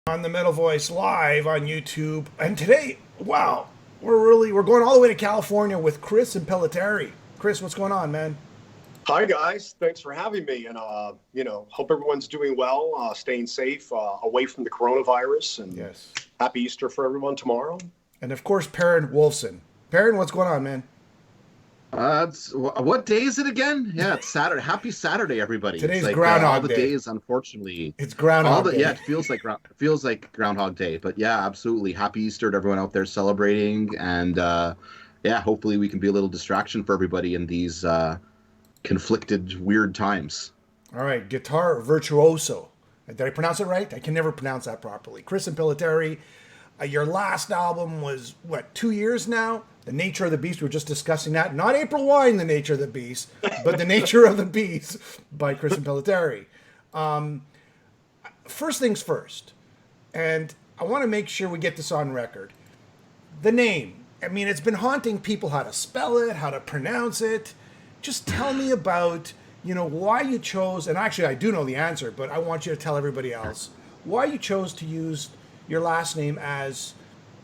On the Metal Voice live on YouTube. And today, wow, we're going all the way to California with Chris Impellitteri. Chris, what's going on, man? Hi guys, thanks for having me, and hope everyone's doing well, staying safe, away from the coronavirus, and Yes. happy Easter for everyone tomorrow. And of course, Perrin Wolfson. Perrin, what's going on, man? What day is it again? Yeah, it's Saturday. Happy Saturday, everybody. It's Today's like all Groundhog the Day. days, unfortunately. It's All Groundhog the Day. yeah, it feels like Groundhog Day. But yeah, absolutely. Happy Easter to everyone out there celebrating, and yeah, hopefully we can be a little distraction for everybody in these conflicted, weird times. All right, guitar virtuoso. Did I pronounce it right? I can never pronounce that properly. Chris Impellitteri. Your last album was, what, 2 years now? The Nature of the Beast. We were just discussing that. Not April Wine, The Nature of the Beast, but The Nature of the Beast by Chris Impellitteri. First things first, and I want to make sure we get this on record. The name. I mean, it's been haunting people how to spell it, how to pronounce it. Just tell me about, why you chose, and actually I do know the answer, but I want you to tell everybody else why you chose to use your last name as,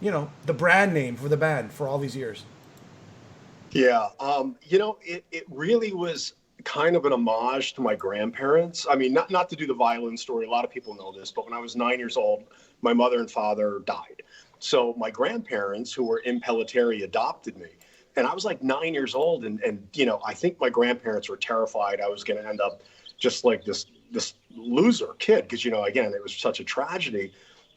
the brand name for the band for all these years. Yeah, it really was kind of an homage to my grandparents. I mean, not to do the violin story. A lot of people know this, but when I was 9 years old, my mother and father died. So my grandparents, who were Impellitteri, adopted me. And I was like 9 years old, and I think my grandparents were terrified I was going to end up just like this loser kid, because again, it was such a tragedy.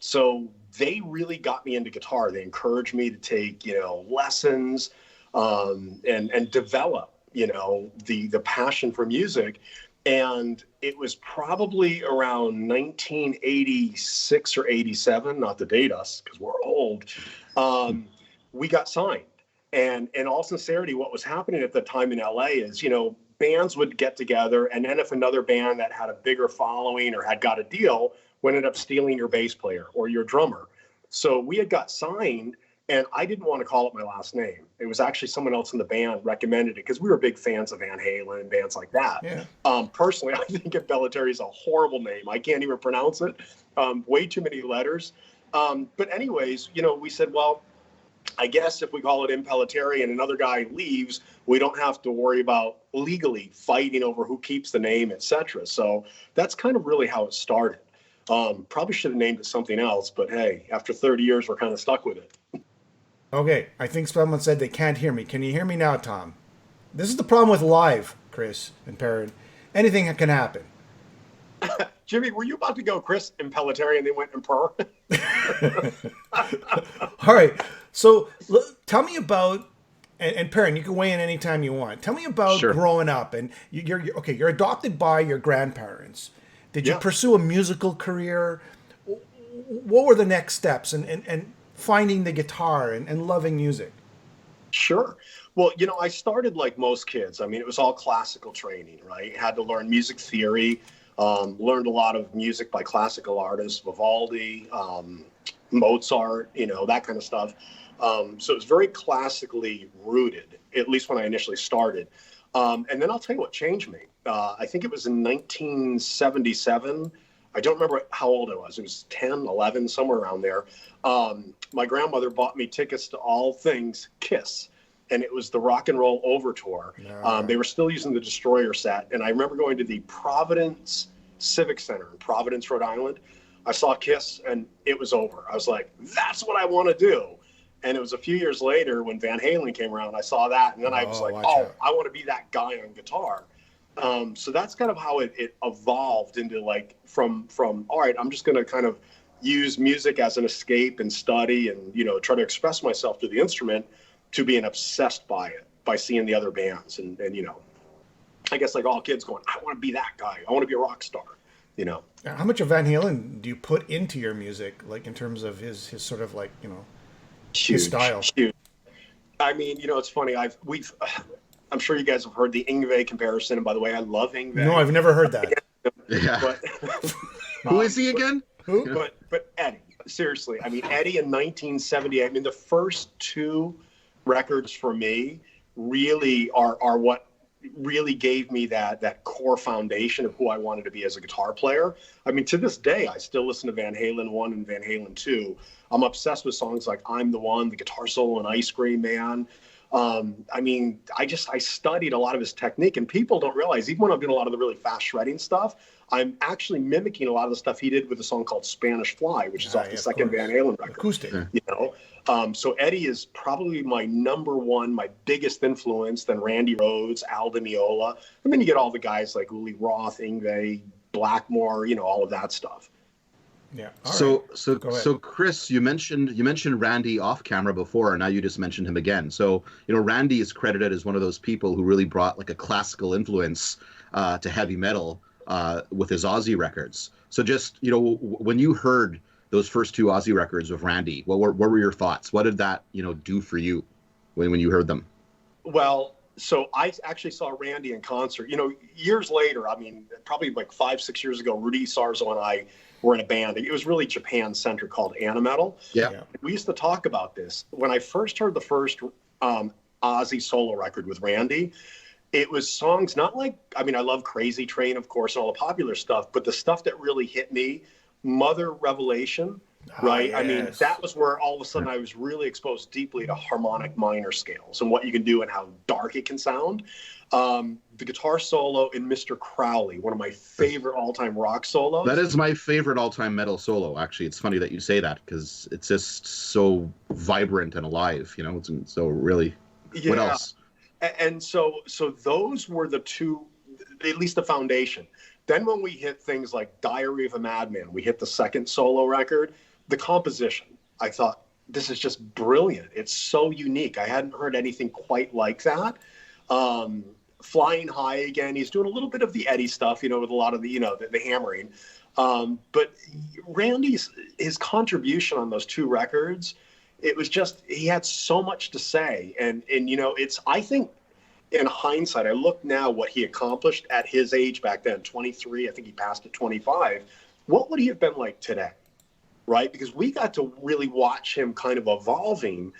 So they really got me into guitar. They encouraged me to take lessons, and develop the passion for music. And it was probably around 1986 or 87, not to date us because we're old. We got signed. And in all sincerity, what was happening at the time in LA is, bands would get together, and then if another band that had a bigger following or had got a deal would end up stealing your bass player or your drummer. So we had got signed, and I didn't want to call it my last name. It was actually someone else in the band recommended it because we were big fans of Van Halen and bands like that. Yeah. Personally, I think Impellitteri is a horrible name. I can't even pronounce it. Way too many letters. But anyways, we said, well, I guess if we call it Impellitteri and another guy leaves, we don't have to worry about legally fighting over who keeps the name, etc. So that's kind of really how it started. Probably should have named it something else, but hey, after 30 years, we're kind of stuck with it. Okay, I think someone said they can't hear me. Can you hear me now, Tom? This is the problem with live, Chris and Perrin. Anything can happen. Jimmy, were you about to go Chris Impellitteri and they went Imper? All right. So tell me about, and Perrin, you can weigh in anytime you want. Tell me about Sure. growing up. And you're adopted by your grandparents. Did you Yeah. pursue a musical career? What were the next steps and finding the guitar and loving music? Sure. Well, I started like most kids. I mean, it was all classical training, right? Had to learn music theory, learned a lot of music by classical artists, Vivaldi, Mozart, that kind of stuff. So it was very classically rooted, at least when I initially started. And then I'll tell you what changed me. I think it was in 1977. I don't remember how old I was. It was 10, 11, somewhere around there. My grandmother bought me tickets to all things Kiss. And it was the Rock and Roll Overture. They were still using the Destroyer set. And I remember going to the Providence Civic Center in Providence, Rhode Island. I saw Kiss and it was over. I was like, that's what I want to do. And it was a few years later when Van Halen came around, I saw that. And then I was like, watch oh, out. I want to be that guy on guitar. So that's kind of how it evolved into like from all right, I'm just going to kind of use music as an escape and study and, try to express myself through the instrument, to being obsessed by it, by seeing the other bands. And I guess like all kids going, I want to be that guy. I want to be a rock star, How much of Van Halen do you put into your music, like in terms of his sort of like, his Huge, style? huge. I mean, it's funny. I'm sure you guys have heard the Yngwie comparison. And by the way, I love Yngwie. No, I've never heard that. Yeah. But, Who is he again? Who? but Eddie, seriously. I mean, Eddie in 1970. I mean, the first two records for me really are what really gave me that core foundation of who I wanted to be as a guitar player. I mean, to this day, I still listen to Van Halen 1 and Van Halen 2. I'm obsessed with songs like I'm the One, the guitar solo in Ice Cream Man. I mean, I studied a lot of his technique, and people don't realize, even when I'm doing a lot of the really fast shredding stuff, I'm actually mimicking a lot of the stuff he did with a song called Spanish Fly, which is off the second Van Halen record. Acoustic. You know, so Eddie is probably my number one, my biggest influence, then Randy Rhoads, Al Di Meola, and then you get all the guys like Uli Roth, Yngwie, Blackmore, you know, all of that stuff. Yeah. So Chris, you mentioned Randy off camera before, and now you just mentioned him again. So, you know, Randy is credited as one of those people who really brought like a classical influence to heavy metal with his Ozzy records. So just, you know, when you heard those first two Ozzy records of Randy, what were your thoughts? What did that, you know, do for you when you heard them? Well, so I actually saw Randy in concert, you know, years later. I mean, probably like 5-6 years ago, Rudy Sarzo and I were in a band. It was really Japan-centric, called Animetal. Yeah. We used to talk about this. When I first heard the first Ozzy solo record with Randy, it was songs not like, I mean, I love Crazy Train, of course, and all the popular stuff, but the stuff that really hit me, Mother Revelation, right? Yes. I mean, that was where all of a sudden I was really exposed deeply to harmonic minor scales and what you can do and how dark it can sound. The guitar solo in Mr. Crowley, one of my favorite all-time rock solos. That is my favorite all-time metal solo, actually. It's funny that you say that, because it's just so vibrant and alive, you know? It's so really, what else? And so those were the two, at least the foundation. Then when we hit things like Diary of a Madman, we hit the second solo record, the composition, I thought, this is just brilliant. It's so unique. I hadn't heard anything quite like that. Flying High again, he's doing a little bit of the Eddie stuff, you know, with a lot of the, you know, the hammering. But Randy's, his contribution on those two records, it was just, he had so much to say. And you know, it's, I think in hindsight, I look now what he accomplished at his age back then, 23, I think he passed at 25. What would he have been like today? Right? Because we got to really watch him kind of evolving,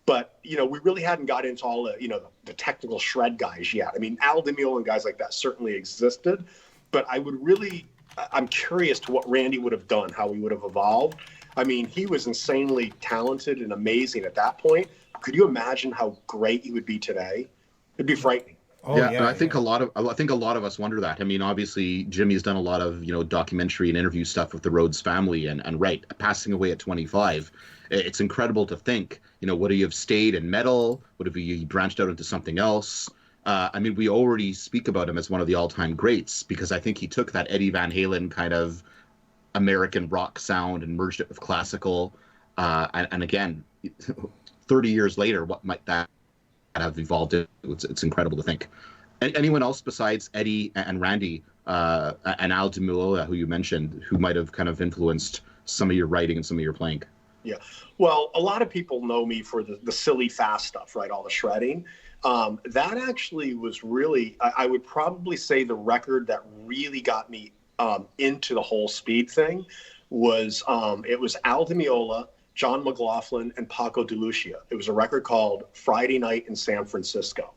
but, you know, we really hadn't got into all the, you know, the technical shred guys yet. I mean, Al Di Meola and guys like that certainly existed, but I'm curious to what Randy would have done, how he would have evolved. I mean, he was insanely talented and amazing at that point. Could you imagine how great he would be today? It'd be frightening. Oh, yeah, I think a lot of us wonder that. I mean, obviously, Jimmy's done a lot of, you know, documentary and interview stuff with the Rhodes family, and right, passing away at 25, it's incredible to think, you know, would he have stayed in metal? Would have he branched out into something else? I mean, we already speak about him as one of the all-time greats, because I think he took that Eddie Van Halen kind of American rock sound and merged it with classical. And again, 30 years later, what might that have evolved into? It's incredible to think. Anyone else besides Eddie and Randy and Al Di Meola, who you mentioned, who might have kind of influenced some of your writing and some of your playing? Yeah, well, a lot of people know me for the silly fast stuff, right? All the shredding. That actually was really, I would probably say the record that really got me into the whole speed thing was, it was Al Di Meola, John McLaughlin, and Paco de Lucia. It was a record called Friday Night in San Francisco.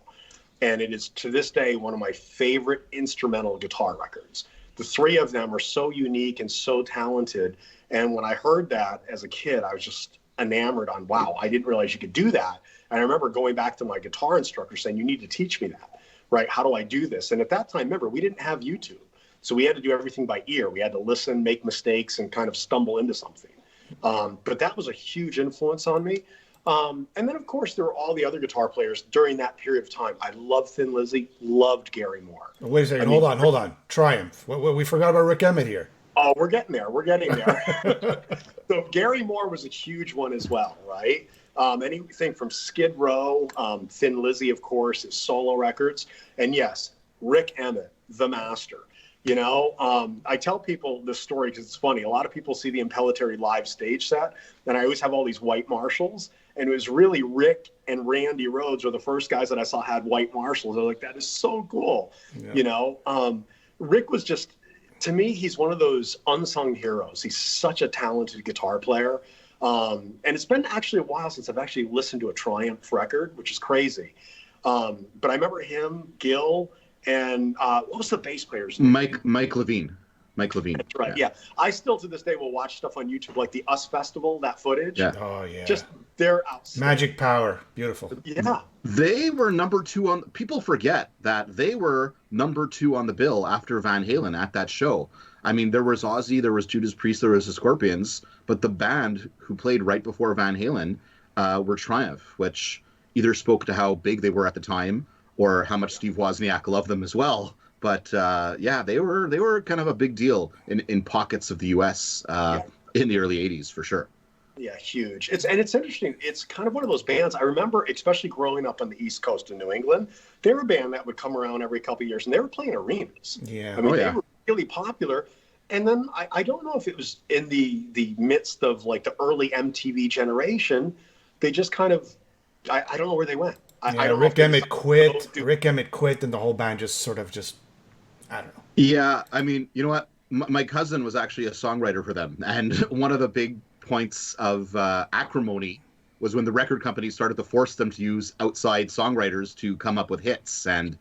And it is, to this day, one of my favorite instrumental guitar records. The three of them are so unique and so talented. And when I heard that as a kid, I was just enamored on, wow, I didn't realize you could do that. And I remember going back to my guitar instructor saying, you need to teach me that, right? How do I do this? And at that time, remember, we didn't have YouTube. So we had to do everything by ear. We had to listen, make mistakes, and kind of stumble into something. But that was a huge influence on me. And then, of course, there were all the other guitar players during that period of time. I loved Thin Lizzy, loved Gary Moore. Wait a second, hold on. Triumph. We forgot about Rick Emmett here. Oh, we're getting there. So Gary Moore was a huge one as well, right? Anything from Skid Row, Thin Lizzy, of course, his solo records. And yes, Rick Emmett, the master. You know, I tell people this story because it's funny. A lot of people see the Impellitteri live stage set, and I always have all these white Marshalls. And it was really Rick and Randy Rhoads were the first guys that I saw had white Marshalls. I was like, that is so cool. Yeah. You know, Rick was just, to me, he's one of those unsung heroes. He's such a talented guitar player. And it's been actually a while since I've actually listened to a Triumph record, which is crazy. But I remember him, Gil, and what was the bass player's name? Mike Levine. That's right. Yeah. I still to this day will watch stuff on YouTube like the US Festival, that footage. Yeah. Oh yeah. Just they're outstanding. Magic Power. Beautiful. Yeah. They were number 2 on. People forget that they were number 2 on the bill after Van Halen at that show. I mean, there was Ozzy, there was Judas Priest, there was the Scorpions, but the band who played right before Van Halen were Triumph, which either spoke to how big they were at the time or how much Steve Wozniak loved them as well. But yeah, they were kind of a big deal in pockets of the U.S. In the early '80s for sure. Yeah, huge. It's interesting. It's kind of one of those bands. I remember, especially growing up on the East Coast in New England, they were a band that would come around every couple of years, and they were playing arenas. Yeah. I mean, they were really popular. And then I don't know if it was in the midst of like the early MTV generation, they just kind of I don't know where they went. I don't Rick know Emmett quit. Rick Emmett quit, and the whole band just I don't know. Yeah, I mean, you know what? My cousin was actually a songwriter for them, and one of the big points of acrimony was when the record company started to force them to use outside songwriters to come up with hits, and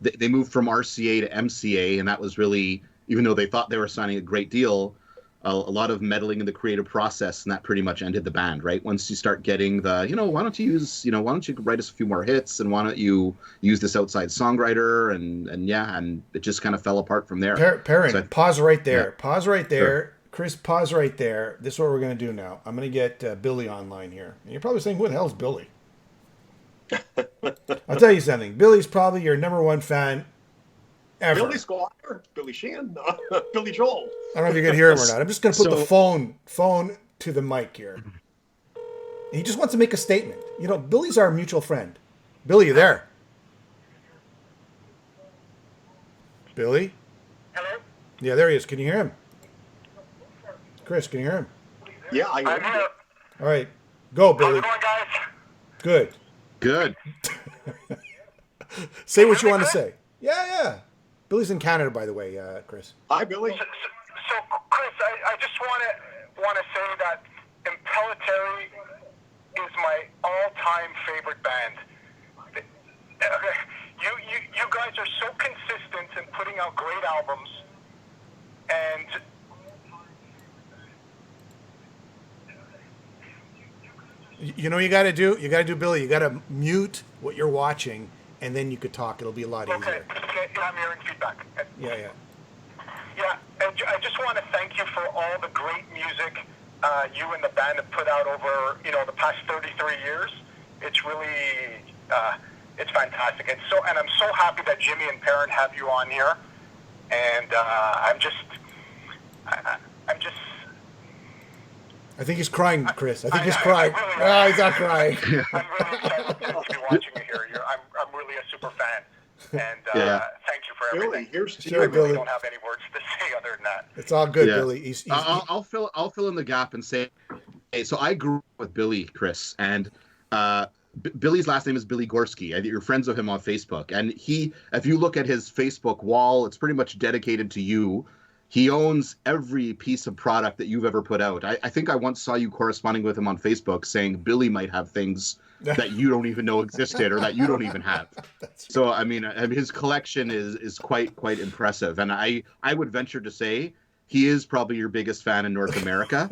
they moved from RCA to MCA, and that was really, even though they thought they were signing a great deal, a lot of meddling in the creative process, and that pretty much ended the band, right? Once you start getting why don't you write us a few more hits, and why don't you use this outside songwriter, and it just kind of fell apart from there. Perrin, pause right there. Yeah. Pause right there. Sure. Chris, pause right there. This is what we're going to do now. I'm going to get Billy online here. And you're probably saying, who the hell's Billy? I'll tell you something. Billy's probably your number one fan ever. Billy Squire, Billy Sheehan, Billy Joel. I don't know if you can hear him or not. I'm just going to put So- the phone to the mic here. He just wants to make a statement. You know, Billy's our mutual friend. Billy, you there? Billy? Hello? Yeah, there he is. Can you hear him? Chris, can you hear him? Yeah, I I'm here. All right. Go, How's Billy. it going, guys? Good. Good. Say what you want to say. Yeah. Billy's in Canada, by the way, Chris. Hi, Billy. So Chris, I just want to say that Impellitteri is my all-time favorite band. You guys are so consistent in putting out great albums, and You know what you got to do? You got to do, Billy. You got to mute what you're watching, and then you could talk. It'll be a lot okay, easier. I'm hearing feedback. Yeah. Yeah, and I just want to thank you for all the great music you and the band have put out over, the past 33 years. It's really, it's fantastic. And I'm so happy that Jimmy and Perrin have you on here. And I'm just. I think he's crying, Chris. I think he's I crying. really No, he's not crying. I'm really excited to be watching you here. I'm really a super fan. And Yeah. thank you for Billy, everything. here's to Sure, I you. really Billy. don't have any words to say other than that. It's all good, Yeah. Billy. He's I'll fill in the gap and say, hey, so I grew up with Billy, Chris, and Billy's last name is Billy Gorski. You're friends with him on Facebook, and if you look at his Facebook wall, it's pretty much dedicated to you. He owns every piece of product that you've ever put out. I think I once saw you corresponding with him on Facebook saying Billy might have things that you don't even know existed or that you don't even have. So, I mean, his collection is quite impressive. And I would venture to say he is probably your biggest fan in North America.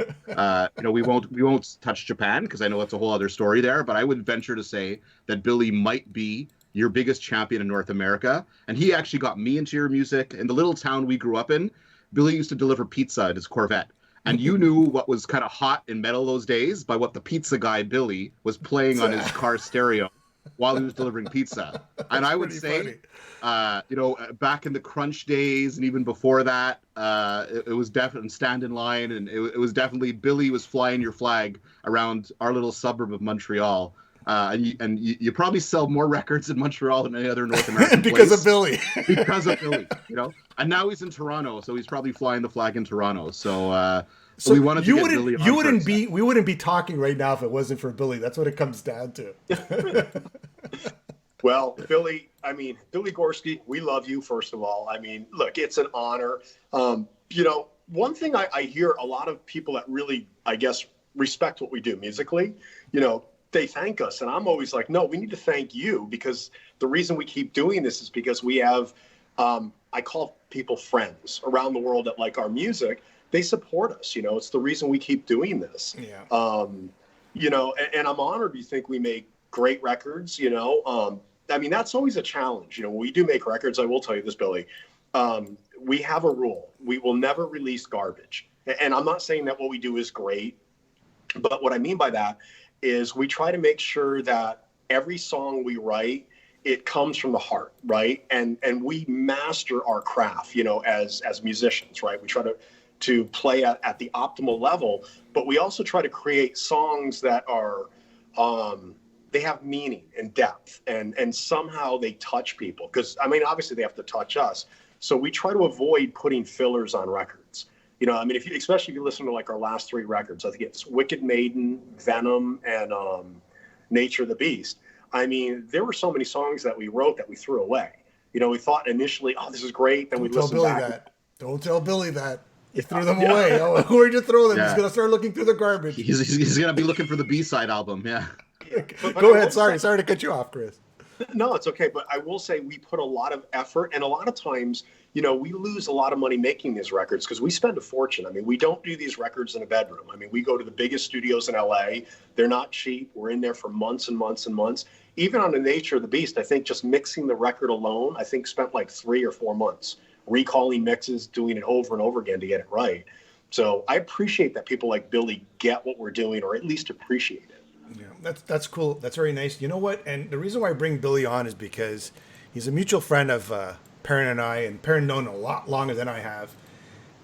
We won't touch Japan because I know it's a whole other story there, but I would venture to say that Billy might be your biggest champion in North America. And he actually got me into your music. In the little town we grew up in, Billy used to deliver pizza in his Corvette. And you knew what was kind of hot in metal those days by what the pizza guy, Billy, was playing on his car stereo while he was delivering pizza. And I would say, back in the crunch days and even before that, it was definitely Stand in Line. And it was definitely Billy was flying your flag around our little suburb of Montreal. And you probably sell more records in Montreal than any other North American because place of Billy. because of Billy, and now he's in Toronto, so he's probably flying the flag in Toronto. So So we wanted to get Billy on we wouldn't be talking right now if it wasn't for Billy. That's what it comes down to. Well, Billy, Billy Gorski, we love you, first of all. I mean, look, it's an honor. One thing I hear a lot of people that really, I guess, respect what we do musically, they thank us. And I'm always like, no, we need to thank you, because the reason we keep doing this is because we have, I call people friends around the world that like our music. They support us. You know, it's the reason we keep doing this. Yeah. You know, and I'm honored you think we make great records, you know. I mean, that's always a challenge. You know, when we do make records, I will tell you this, Billy, we have a rule. We will never release garbage. And I'm not saying that what we do is great, but what I mean by that is we try to make sure that every song we write, it comes from the heart, right? And we master our craft, you know, as musicians, right? We try to play at the optimal level, but we also try to create songs that are, they have meaning and depth, and somehow they touch people. Because, I mean, obviously they have to touch us. So we try to avoid putting fillers on records. You know, I mean, especially if you listen to like our last 3 records, I think it's Wicked Maiden, Venom, and Nature of the Beast. I mean, there were so many songs that we wrote that we threw away. You know, we thought initially, oh, this is great. Then we listened back. Don't tell Billy that. You threw them away. Oh, where'd you throw them? Yeah. He's going to start looking through the garbage. He's going to be looking for the B-side album, yeah. But Go ahead. Sorry to cut you off, Chris. No, it's okay. But I will say we put a lot of effort, and a lot of times, you know, we lose a lot of money making these records because we spend a fortune. I mean, we don't do these records in a bedroom. I mean, we go to the biggest studios in LA. They're not cheap. We're in there for months and months and months. Even on The Nature of the Beast, I think just mixing the record alone, I think spent like 3 or 4 months recalling mixes, doing it over and over again to get it right. So I appreciate that people like Billy get what we're doing, or at least appreciate it. Yeah, that's cool. That's very nice. You know what? And the reason why I bring Billy on is because he's a mutual friend of Perrin and I, and Perrin known a lot longer than I have.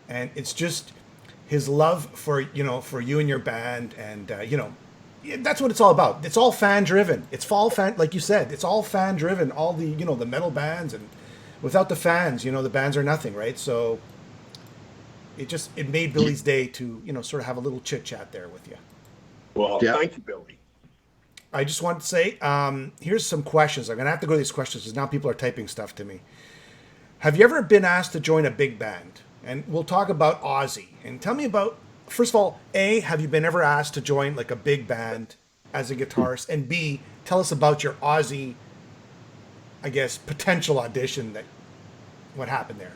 And it's just his love for you and your band, and that's what it's all about. It's all fan driven. It's all fan, like you said. It's all fan driven. All the the metal bands, and without the fans, the bands are nothing, right? So it made Billy's day to sort of have a little chit chat there with you. Well, thank you, Billy. I just want to say, here's some questions. I'm going to have to go to these questions because now people are typing stuff to me. Have you ever been asked to join a big band? And we'll talk about Ozzy. And tell me about, first of all, A, have you been ever asked to join like a big band as a guitarist? And B, tell us about your Ozzy, I guess, potential audition, what happened there.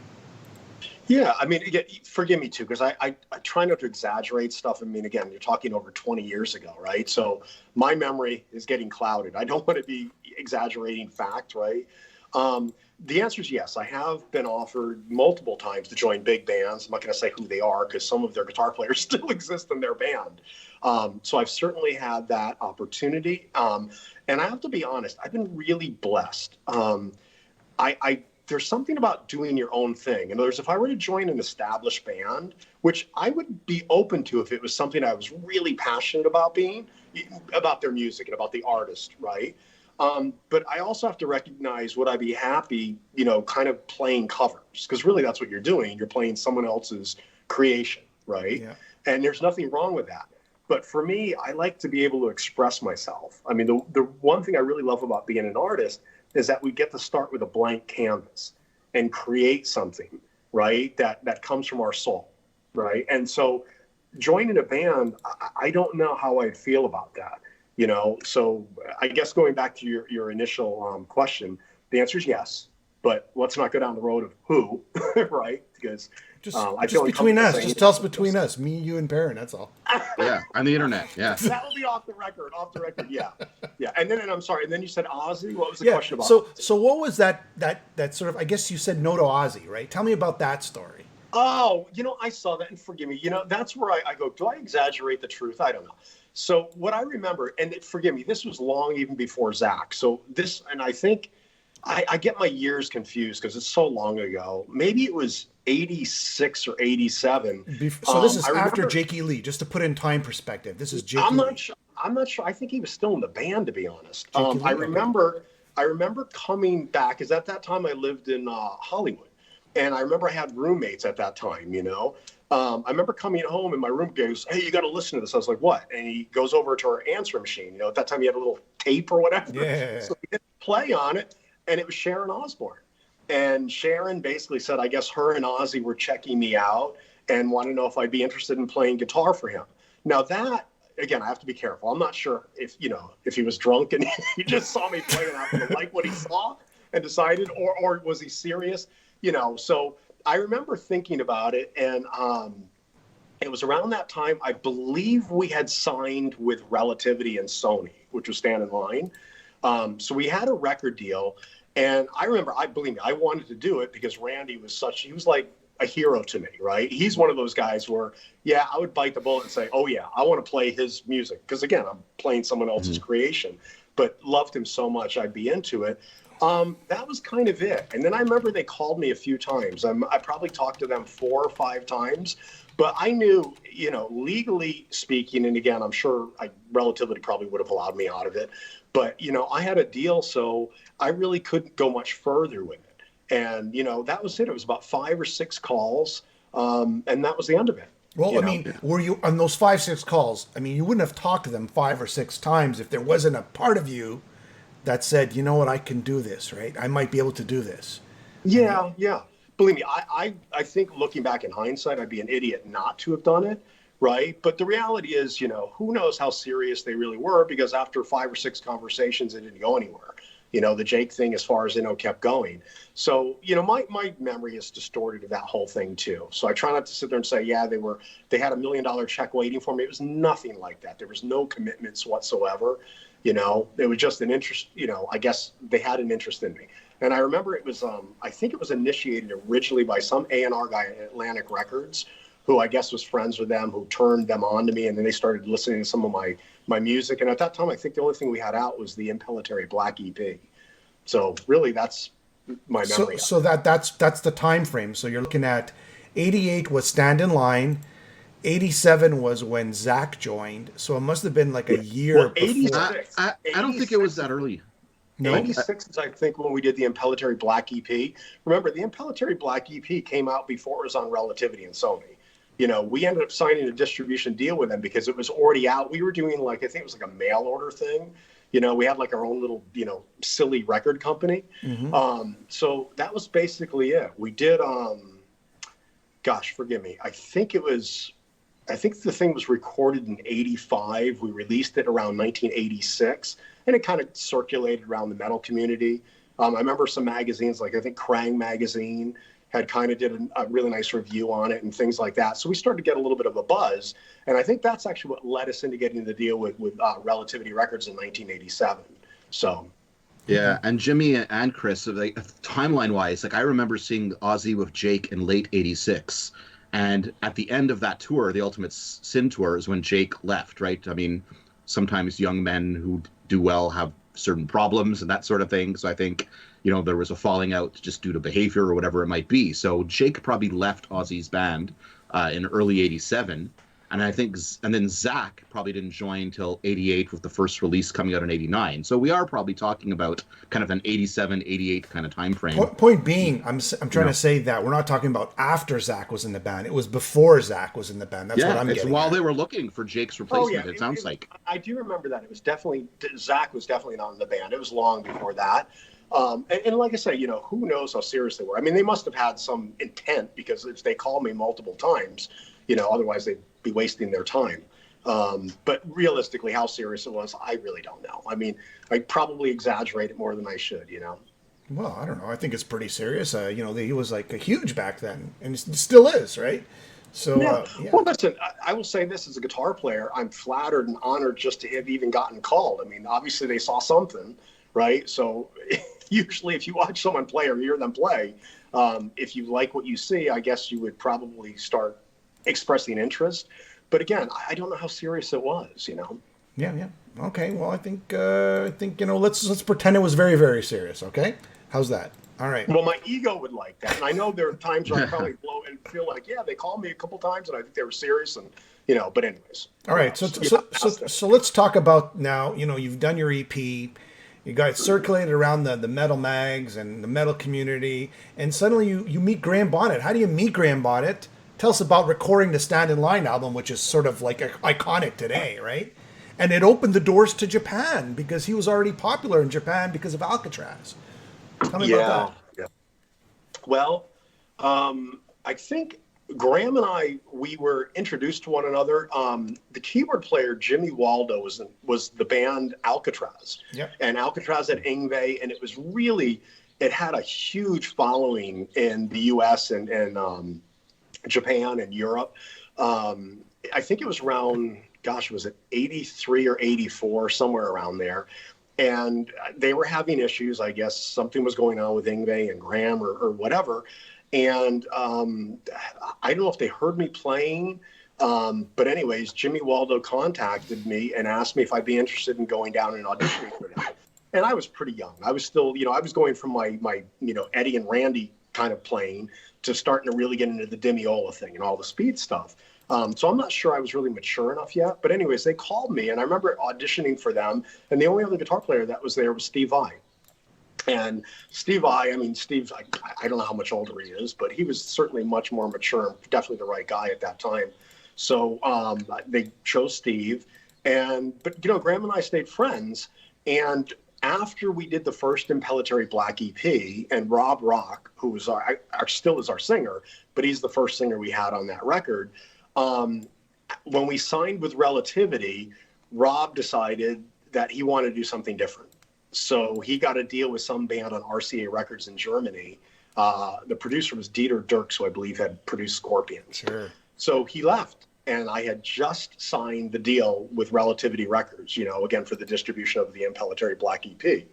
Yeah, I mean, again, forgive me too, because I try not to exaggerate stuff. I mean, again, you're talking over 20 years ago, right? So my memory is getting clouded. I don't want to be exaggerating fact, right? The answer is yes. I have been offered multiple times to join big bands. I'm not going to say who they are because some of their guitar players still exist in their band. So I've certainly had that opportunity. And I have to be honest, I've been really blessed. There's something about doing your own thing. In other words, if I were to join an established band, which I would be open to if it was something I was really passionate about about their music and about the artist, right? But I also have to recognize, would I be happy, kind of playing covers? Because really that's what you're doing. You're playing someone else's creation, right? Yeah. And there's nothing wrong with that. But for me, I like to be able to express myself. I mean, the one thing I really love about being an artist is that we get to start with a blank canvas and create something, right? That comes from our soul, right? And so joining a band, I don't know how I'd feel about that, So I guess going back to your initial question, the answer is yes, but let's not go down the road of who, right? Because just between us, just tell us between us, me, you, and Perrin. That's all. Yeah, on the internet. Yeah, that will be off the record. Yeah, yeah. And then I'm sorry. And then you said Ozzy. What was the question about? So what was that sort of? I guess you said no to Ozzy, right? Tell me about that story. Oh, I saw that, and forgive me. That's where I go. Do I exaggerate the truth? I don't know. So what I remember, and forgive me, this was long even before Zach. So this, and I think I get my years confused because it's so long ago. Maybe it was 86 or 87. So this is after Jakey Lee, just to put in time perspective. This is Jakey Lee. Lee. I'm not sure. I think he was still in the band, to be honest. I remember coming back, because at that time I lived in Hollywood. And I remember I had roommates at that time, I remember coming home and my roommate goes, "Hey, you got to listen to this." I was like, "What?" And he goes over to our answering machine. At that time he had a little tape or whatever. Yeah. So he hit play on it, and it was Sharon Osbourne. And Sharon basically said, I guess her and Ozzy were checking me out and wanted to know if I'd be interested in playing guitar for him. Now that, again, I have to be careful. I'm not sure if he was drunk and he just saw me play and happened to like what he saw and decided, or was he serious? So I remember thinking about it, and it was around that time, I believe we had signed with Relativity and Sony, which was Stand in Line. So we had a record deal, and I remember, believe me, I wanted to do it because Randy was he was like a hero to me, right? He's one of those guys where, yeah, I would bite the bullet and say, oh yeah, I want to play his music. Because again, I'm playing someone else's creation, but loved him so much, I'd be into it. That was kind of it. And then I remember they called me a few times. I probably talked to them 4 or 5 times, but I knew, legally speaking, and again, I'm sure Relativity probably would have allowed me out of it, but, I had a deal, so I really couldn't go much further with it. And, that was it. It was about 5 or 6 calls, and that was the end of it. Well, were you on those 5, 6 calls? I mean, you wouldn't have talked to them 5 or 6 times if there wasn't a part of you that said, you know what, I can do this, right? I might be able to do this. Yeah. Believe me, I think looking back in hindsight, I'd be an idiot not to have done it, right? But the reality is, who knows how serious they really were, because after 5 or 6 conversations, it didn't go anywhere. The Jake thing, as far as kept going. So, my memory is distorted of that whole thing too. So I try not to sit there and say, yeah, they had $1 million check waiting for me. It was nothing like that. There was no commitments whatsoever. It was just an interest, I guess they had an interest in me. And I remember it was, I think it was initiated originally by some A&R guy at Atlantic Records, who I guess was friends with them, who turned them on to me. And then they started listening to some of my music. And at that time, I think the only thing we had out was the Impellitteri Black EP. So really, that's my memory. So that's the time frame. So you're looking at 88 was Stand in Line. 87 was when Zach joined. So it must have been like a year before. I don't think it was that early. No, 86 is, I think, when we did the Impellitteri Black EP. Remember, the Impellitteri Black EP came out before it was on Relativity and Sony. We ended up signing a distribution deal with them because it was already out. We were doing I think it was like a mail order thing. We had like our own little, silly record company. Mm-hmm. So that was basically it. We did, gosh, forgive me. I think the thing was recorded in 85. We released it around 1986, and it kind of circulated around the metal community. I remember some magazines, like I think Krang magazine had kind of did a really nice review on it and things like that. So we started to get a little bit of a buzz. And I think that's actually what led us into getting the deal with Relativity Records in 1987. So. Yeah, and Jimmy and Chris, timeline-wise, I remember seeing Ozzy with Jake in late 86. And at the end of that tour, the Ultimate Sin Tour, is when Jake left, right? I mean, sometimes young men who do well have certain problems and that sort of thing. So I think, there was a falling out just due to behavior or whatever it might be. So Jake probably left Ozzy's band in early 87. And then Zach probably didn't join till 88 with the first release coming out in 89. So we are probably talking about kind of an 87, 88 kind of time frame. Point being, I'm trying to say that we're not talking about after Zach was in the band. It was before Zach was in the band. That's what I'm getting while at. They were looking for Jake's replacement, it sounds like. I do remember that. It was definitely, Zach was definitely not in the band. It was long before that. And like I say, who knows how serious they were. I mean, they must have had some intent, because if they called me multiple times, otherwise they'd be wasting their time. But realistically, how serious it was, I really don't know. I mean, I probably exaggerate it more than I should, Well, I don't know. I think it's pretty serious. He was like a huge back then, and it still is, right? So, yeah. Well, listen, I will say this as a guitar player, I'm flattered and honored just to have even gotten called. I mean, obviously they saw something, right? So usually if you watch someone play or hear them play, if you like what you see, I guess you would probably start expressing interest. But again, I don't know how serious it was, Yeah. Okay. Well, I think let's pretend it was very, very serious. Okay. How's that? All right. Well, my ego would like that, and I know there are times where I probably blow and feel like, yeah, they called me a couple times, and I think they were serious, and But anyways. All right. So let's talk about now. You've done your EP. You got it circulated around the metal mags and the metal community, and suddenly you meet Graham Bonnet. How do you meet Graham Bonnet? Tell us about recording the Stand in Line album, which is sort of like iconic today, right? And it opened the doors to Japan, because he was already popular in Japan because of Alcatrazz. Tell me about that. Yeah. Well, I think Graham and I, we were introduced to one another. The keyboard player, Jimmy Waldo, was the band Alcatrazz. Yep. And Alcatrazz at Yngwie, and it had a huge following in the U.S. and Japan and Europe. I think it was around, was it 83 or 84, somewhere around there. And they were having issues. I guess something was going on with Yngwie and Graham or whatever. And I don't know if they heard me playing, but anyways, Jimmy Waldo contacted me and asked me if I'd be interested in going down and auditioning for them. And I was pretty young. I was still, I was going from my Eddie and Randy kind of playing to starting to really get into the Demiola thing and all the speed stuff. So I'm not sure I was really mature enough yet. But anyways, they called me, and I remember auditioning for them. And the only other guitar player that was there was Steve Vai. And Steve, I don't know how much older he is, but he was certainly much more mature and definitely the right guy at that time. So they chose Steve. But Graham and I stayed friends. And after we did the first Impellitteri Black EP, and Rob Rock, who was still is our singer, but he's the first singer we had on that record, when we signed with Relativity, Rob decided that he wanted to do something different. So he got a deal with some band on RCA Records in Germany. The producer was Dieter Dirks, who I believe had produced Scorpions. Sure. So he left, and I had just signed the deal with Relativity Records, again, for the distribution of the Impellitteri Black EP.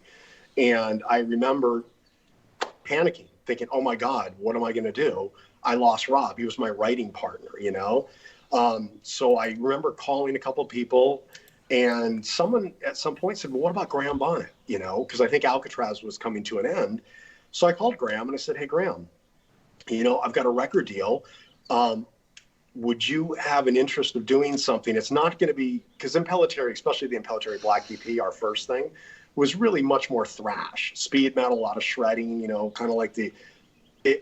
And I remember panicking, thinking, oh my God, what am I going to do? I lost Rob. He was my writing partner, So I remember calling a couple people, and someone at some point said, well, what about Graham Bonnet? Because I think Alcatrazz was coming to an end. So I called Graham and I said, hey, Graham, I've got a record deal. Would you have an interest of doing something? It's not going to be, because Impellitteri, especially the Impellitteri Black EP, our first thing, was really much more thrash, speed metal, a lot of shredding, kind of like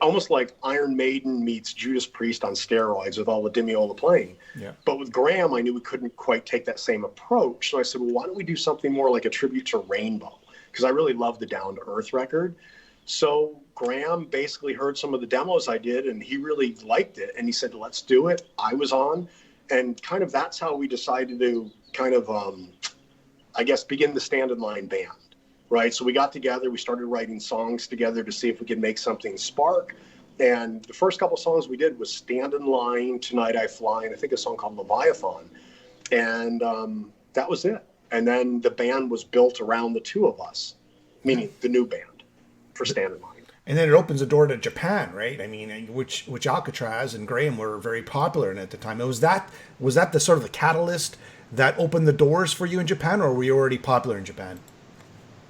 almost like Iron Maiden meets Judas Priest on steroids with all the Demiola playing. Yeah. But with Graham, I knew we couldn't quite take that same approach. So I said, well, why don't we do something more like a tribute to Rainbow? Because I really love the Down to Earth record. So Graham basically heard some of the demos I did, and he really liked it. And he said, let's do it. I was on. And kind of that's how we decided to kind of, begin the Stand in Line band. Right. So we got together, we started writing songs together to see if we could make something spark. And the first couple songs we did was Stand in Line, Tonight I Fly, and I think a song called Leviathan. And that was it. And then the band was built around the two of us, meaning the new band for Stand in Line. And then it opens the door to Japan, right? I mean, which Alcatrazz and Graham were very popular in at the time. Was that the sort of the catalyst that opened the doors for you in Japan, or were you already popular in Japan?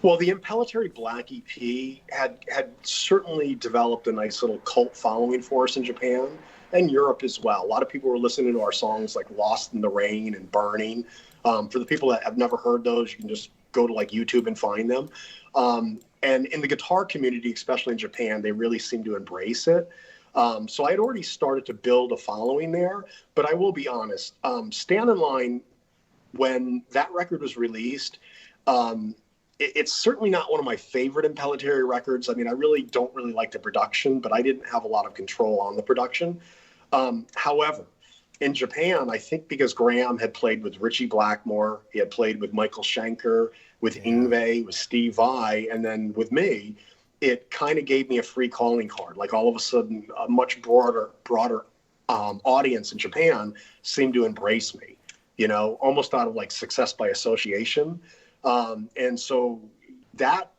Well, the Impellitteri Black EP had certainly developed a nice little cult following for us in Japan and Europe as well. A lot of people were listening to our songs like Lost in the Rain and Burning. For the people that have never heard those, you can just go to like YouTube and find them. And in the guitar community, especially in Japan, they really seem to embrace it. So I had already started to build a following there. But I will be honest, Stand in Line, when that record was released, it's certainly not one of my favorite Impellitteri records. I mean, I really don't like the production, but I didn't have a lot of control on the production. However, in Japan, I think because Graham had played with Ritchie Blackmore, he had played with Michael Schenker, with Yngwie, with Steve Vai, and then with me, it kind of gave me a free calling card. Like all of a sudden, a much broader audience in Japan seemed to embrace me, almost out of like success by association. And so that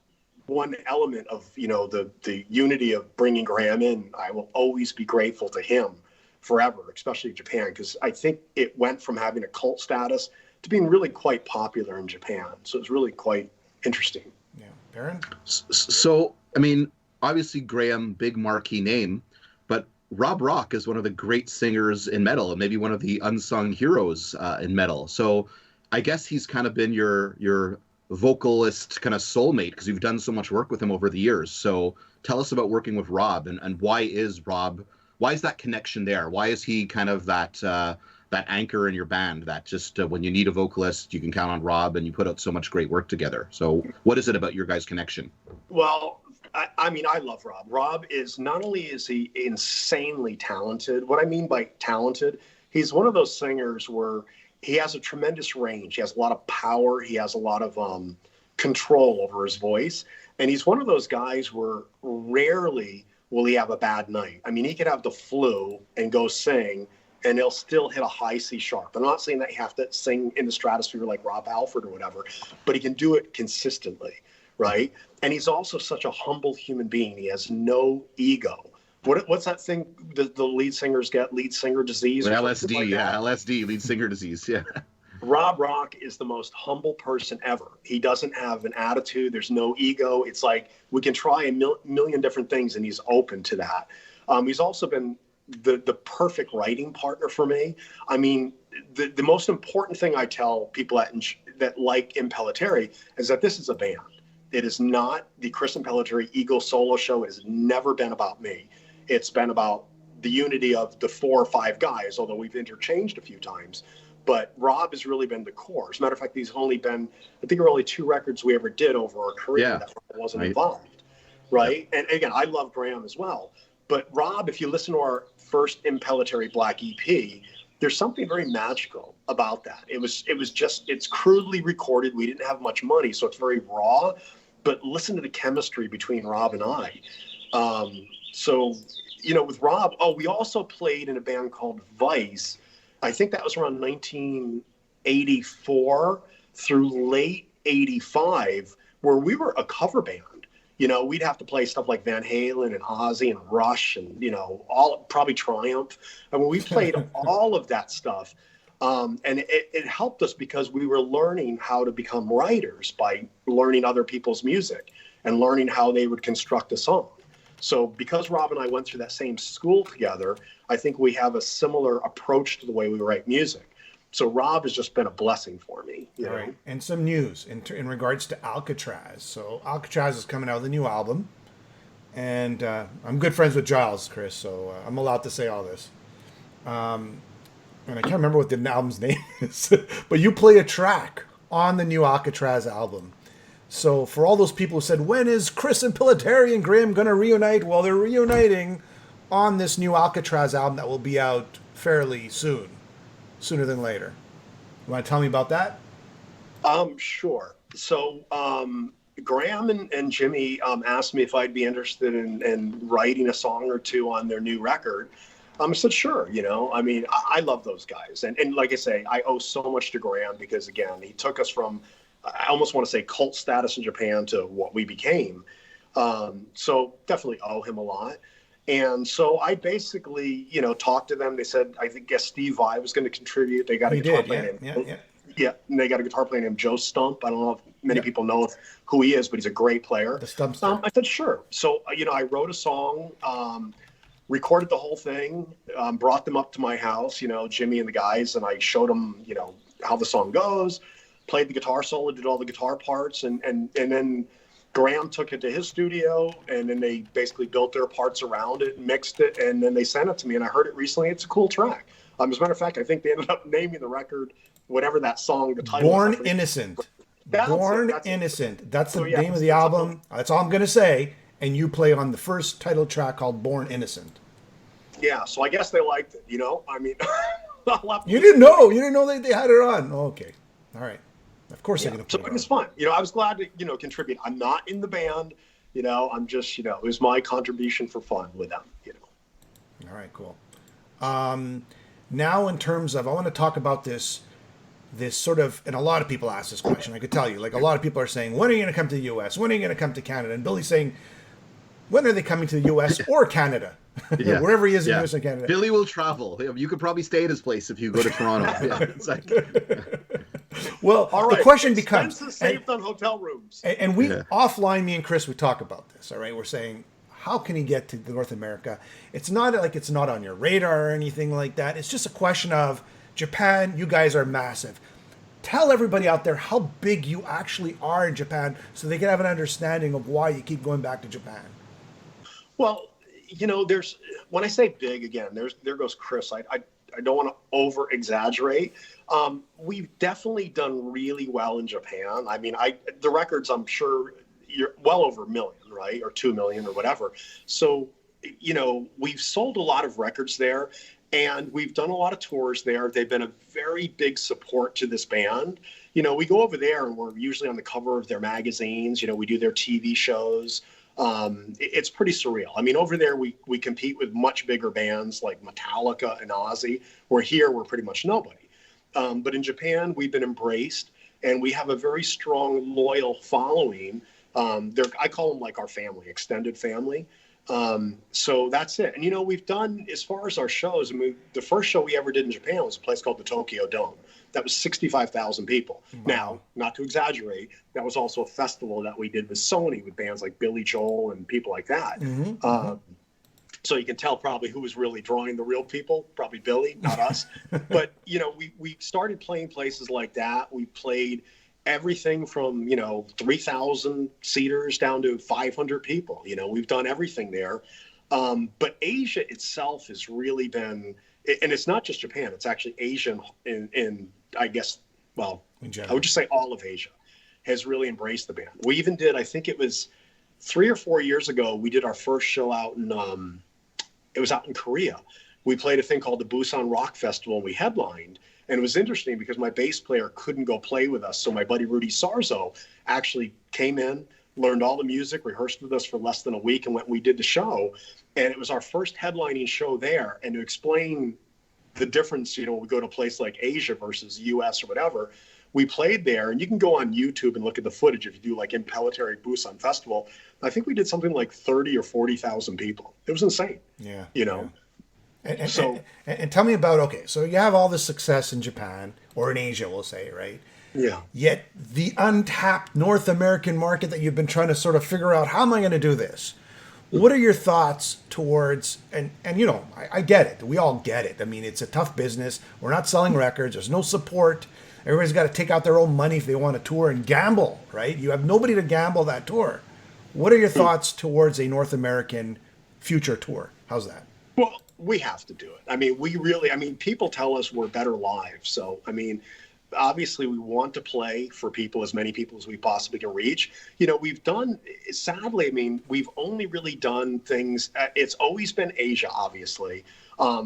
one element of, the unity of bringing Graham in, I will always be grateful to him forever, especially Japan, because I think it went from having a cult status to being really quite popular in Japan. So it's really quite interesting. Yeah. Baron? So, I mean, obviously Graham, big marquee name, but Rob Rock is one of the great singers in metal and maybe one of the unsung heroes in metal. So I guess he's kind of been your vocalist kind of soulmate because you've done so much work with him over the years. So tell us about working with Rob and why is that connection there? Why is he kind of that anchor in your band that just when you need a vocalist, you can count on Rob and you put out so much great work together? So what is it about your guys' connection? Well, I mean, I love Rob. Rob is not only is he insanely talented. What I mean by talented, he's one of those singers where he has a tremendous range. He has a lot of power. He has a lot of control over his voice. And he's one of those guys where rarely will he have a bad night. I mean, he could have the flu and go sing, and he'll still hit a high C sharp. I'm not saying that you have to sing in the stratosphere like Rob Halford or whatever, but he can do it consistently, right? And he's also such a humble human being. He has no ego. What's that thing the lead singers get? Lead singer disease? LSD, like yeah, LSD, lead singer disease, yeah. Rob Rock is the most humble person ever. He doesn't have an attitude. There's no ego. It's like we can try a million different things, and he's open to that. He's also been the perfect writing partner for me. I mean, the most important thing I tell people that like Impellitteri is that this is a band. It is not the Chris Impellitteri Ego solo show. It has never been about me. It's been about the unity of the 4 or 5 guys, although we've interchanged a few times. But Rob has really been the core. As a matter of fact, these only been, I think there were only 2 records we ever did over our career that Rob wasn't involved, right? And again, I love Graham as well. But Rob, if you listen to our first Impellitteri Black EP, there's something very magical about that. It was just, it's crudely recorded. We didn't have much money, so it's very raw. But listen to the chemistry between Rob and I. So, you know, with Rob, we also played in a band called Vice. I think that was around 1984 through late 85, where we were a cover band. You know, we'd have to play stuff like Van Halen and Ozzy and Rush and, you know, probably Triumph. I mean, we played all of that stuff. And it helped us because we were learning how to become writers by learning other people's music and learning how they would construct a song. So because Rob and I went through that same school together, I think we have a similar approach to the way we write music. So Rob has just been a blessing for me. You know? Right. And some news in regards to Alcatrazz. So Alcatrazz is coming out with a new album. And I'm good friends with Giles, Chris, so I'm allowed to say all this. And I can't remember what the album's name is. But you play a track on the new Alcatrazz album. So for all those people who said, when is Chris Impellitteri and Graham going to reunite? Well, they're reuniting on this new Alcatrazz album that will be out fairly soon. Sooner than later. You want to tell me about that? Sure. So Graham and Jimmy asked me if I'd be interested in writing a song or two on their new record. I said, sure. You know, I mean, I love those guys. And like I say, I owe so much to Graham because, again, he took us from, I almost want to say cult status in Japan to what we became. So definitely owe him a lot. And so I basically, you know, talked to them. They said, I guess Steve Vai was going to contribute. They got a guitar player. Yeah. And they got a guitar player named Joe Stump. I don't know if many people know who he is, but he's a great player. The Stump. I said, sure. So, you know, I wrote a song, recorded the whole thing, brought them up to my house, you know, Jimmy and the guys, and I showed them, you know, how the song goes, played the guitar solo, did all the guitar parts, and then Graham took it to his studio, and then they basically built their parts around it, mixed it, and then they sent it to me, and I heard it recently. It's a cool track. As a matter of fact, I think they ended up naming the record, whatever that song, the title. Born Innocent. Born Innocent. That's the name of the album. That's all I'm going to say. And you play on the first title track called Born Innocent. Yeah, so I guess they liked it, you know? I mean, you didn't know they had it on. Oh, okay. All right. Of course they're going to so put it was fun. You know, I was glad to, you know, contribute. I'm not in the band, you know, I'm just, you know, it was my contribution for fun with them, you know. All right, cool. Now in terms of, I want to talk about this sort of, and a lot of people ask this question, I could tell you, like a lot of people are saying, when are you going to come to the U.S.? When are you going to come to Canada? And Billy's saying, when are they coming to the U.S. or Canada? Yeah. Wherever he is in U.S. and Canada. Billy will travel. You could probably stay at his place if you go to Toronto. Yeah, it's like... Well, all right. The question becomes... saved on hotel rooms. And we, offline, me and Chris, we talk about this, all right? We're saying, how can he get to North America? It's not like it's not on your radar or anything like that. It's just a question of, Japan, you guys are massive. Tell everybody out there how big you actually are in Japan so they can have an understanding of why you keep going back to Japan. Well, you know, when I say big, again, there goes Chris. I don't want to over exaggerate. We've definitely done really well in Japan. I mean, the records, I'm sure, you're well over 1 million, right? Or 2 million or whatever. So, we've sold a lot of records there, and we've done a lot of tours there. They've been a very big support to this band. We go over there and we're usually on the cover of their magazines. We do their TV shows. It's pretty surreal. I mean, over there, we compete with much bigger bands like Metallica and Ozzy, where here we're pretty much nobody. But in Japan, we've been embraced, and we have a very strong, loyal following. I call them like our family, extended family. So that's it. And, we've done, as far as our shows, the first show we ever did in Japan was a place called the Tokyo Dome. That was 65,000 people. Wow. Now, not to exaggerate, that was also a festival that we did with Sony, with bands like Billy Joel and people like that. Mm-hmm. So you can tell probably who was really drawing the real people, probably Billy, not us. But, we started playing places like that. We played everything from, 3,000 seaters down to 500 people. We've done everything there. But Asia itself has really been, and it's not just Japan, it's actually Asia in I guess, well, I would just say all of Asia has really embraced the band. We even did, I think it was 3 or 4 years ago, we did our first show out it was out in Korea. We played a thing called the Busan Rock Festival, and we headlined. And it was interesting because my bass player couldn't go play with us. So my buddy Rudy Sarzo actually came in, learned all the music, rehearsed with us for less than a week, and we did the show. And it was our first headlining show there. And to explain the difference, we go to a place like Asia versus US or whatever, we played there. And you can go on YouTube and look at the footage if you do like Impellitteri Busan Festival. I think we did something like 30 or 40,000 people. It was insane. Yeah. Yeah. And tell me about, okay, so you have all this success in Japan, or in Asia, we'll say, right? Yeah. Yet the untapped North American market that you've been trying to sort of figure out, how am I going to do this? What are your thoughts towards, and I get it. We all get it. I mean, it's a tough business. We're not selling records. There's no support. Everybody's got to take out their own money if they want to tour and gamble, right? You have nobody to gamble that tour. What are your thoughts towards a North American future tour? How's that? Well, we have to do it. I mean, people tell us we're better live. So, obviously we want to play for people, as many people as we possibly can reach. We've done, sadly, we've only really done things. It's always been Asia, obviously. A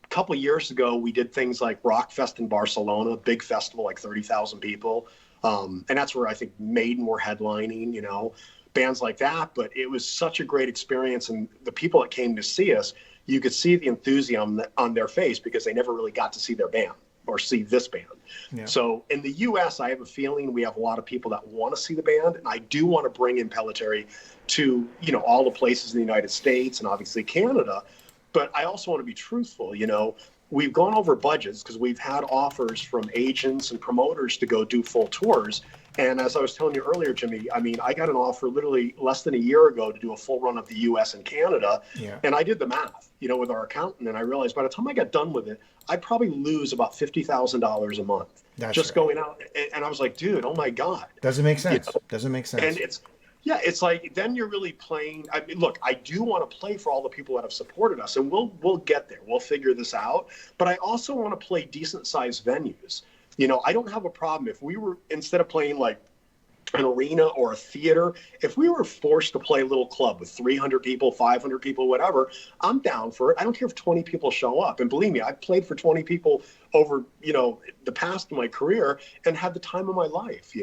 couple of years ago, we did things like Rockfest in Barcelona, big festival, like 30,000 people. And that's where I think Maiden were headlining, bands like that. But it was such a great experience. And the people that came to see us, you could see the enthusiasm on their face because they never really got to see their band or see this band. Yeah. So in the US, I have a feeling we have a lot of people that want to see the band. And I do want to bring Impellitteri to, all the places in the United States and obviously Canada. But I also want to be truthful. We've gone over budgets because we've had offers from agents and promoters to go do full tours. And as I was telling you earlier, Jimmy, I got an offer literally less than a year ago to do a full run of the US and Canada. Yeah. And I did the math, with our accountant. And I realized by the time I got done with it, I'd probably lose about $50,000 a month. That's just right. Going out. And I was like, dude, oh my God. Doesn't make sense. Doesn't make sense. And it's like, then you're really playing. Look, I do want to play for all the people that have supported us, and we'll get there. We'll figure this out. But I also want to play decent sized venues. I don't have a problem if we were, instead of playing like an arena or a theater, if we were forced to play a little club with 300 people, 500 people, whatever, I'm down for it. I don't care if 20 people show up. And believe me, I've played for 20 people over, the past of my career and had the time of my life,